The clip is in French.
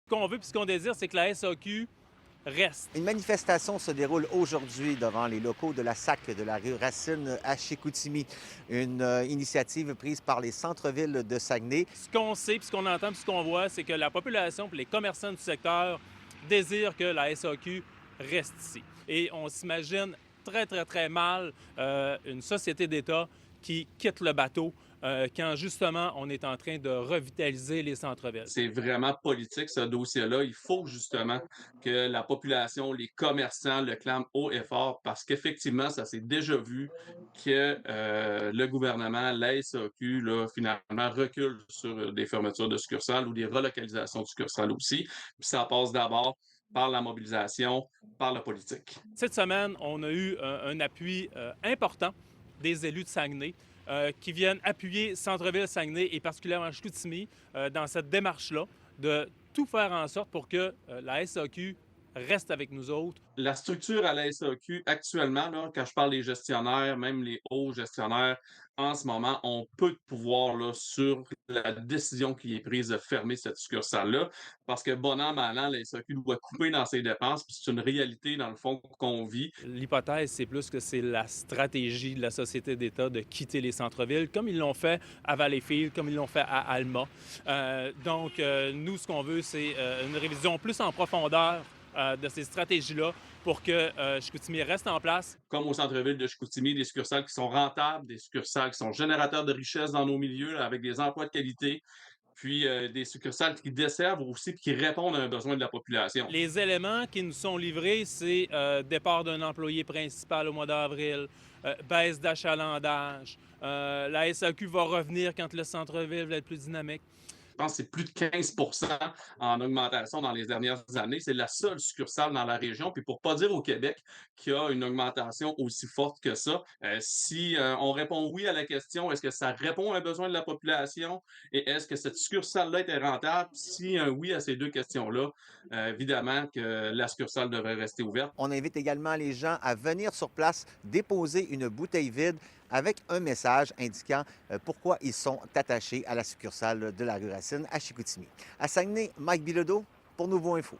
Ce qu'on veut puis ce qu'on désire, c'est que la SAQ reste. Une manifestation se déroule aujourd'hui devant les locaux de la SAC de la rue Racine à Chicoutimi. Une initiative prise par les centres-villes de Saguenay. Ce qu'on sait, puis ce qu'on entend, puis ce qu'on voit, c'est que la population et les commerçants du secteur désirent que la SAQ reste ici. Et on s'imagine très mal une société d'État qui quitte le bateau quand justement on est en train de revitaliser les centres-villes. C'est vraiment politique, ce dossier-là. Il faut justement que la population, les commerçants le clament haut et fort parce qu'effectivement, ça s'est déjà vu que le gouvernement, la SAQ, là, finalement, recule sur des fermetures de succursales ou des relocalisations de succursales aussi. Puis ça passe d'abord par la mobilisation, par la politique. Cette semaine, on a eu un appui important des élus de Saguenay qui viennent appuyer Centre-Ville Saguenay et particulièrement Chicoutimi dans cette démarche-là de tout faire en sorte pour que la SAQ reste avec nous autres. La structure à la SAQ actuellement, là, quand je parle des gestionnaires, même les hauts gestionnaires, en ce moment, ont peu de pouvoir là, sur la décision qui est prise de fermer cette succursale-là. Parce que bon an, mal an, la SAQ doit couper dans ses dépenses, puis c'est une réalité, dans le fond, qu'on vit. L'hypothèse, c'est plus que c'est la stratégie de la société d'État de quitter les centres-villes, comme ils l'ont fait à Valleyfield, comme ils l'ont fait à Alma. Donc, nous, ce qu'on veut, c'est une révision plus en profondeur de ces stratégies-là pour que Chicoutimi reste en place. Comme au centre-ville de Chicoutimi, des succursales qui sont rentables, des succursales qui sont générateurs de richesse dans nos milieux, là, avec des emplois de qualité, puis des succursales qui desservent aussi et qui répondent à un besoin de la population. Les éléments qui nous sont livrés, c'est départ d'un employé principal au mois d'avril, baisse d'achalandage. La SAQ va revenir quand le centre-ville va être plus dynamique. Je pense que c'est plus de 15 en augmentation dans les dernières années. C'est la seule succursale dans la région. Puis pour pas dire au Québec qu'il y a une augmentation aussi forte que ça, si on répond oui à la question, est-ce que ça répond à un besoin de la population et est-ce que cette succursale-là est rentable? Si un oui à ces deux questions-là, évidemment que la succursale devrait rester ouverte. On invite également les gens à venir sur place déposer une bouteille vide avec un message indiquant pourquoi ils sont attachés à la succursale de la rue Racine à Chicoutimi. À Saguenay, Mike Bilodeau pour Nouveau Info.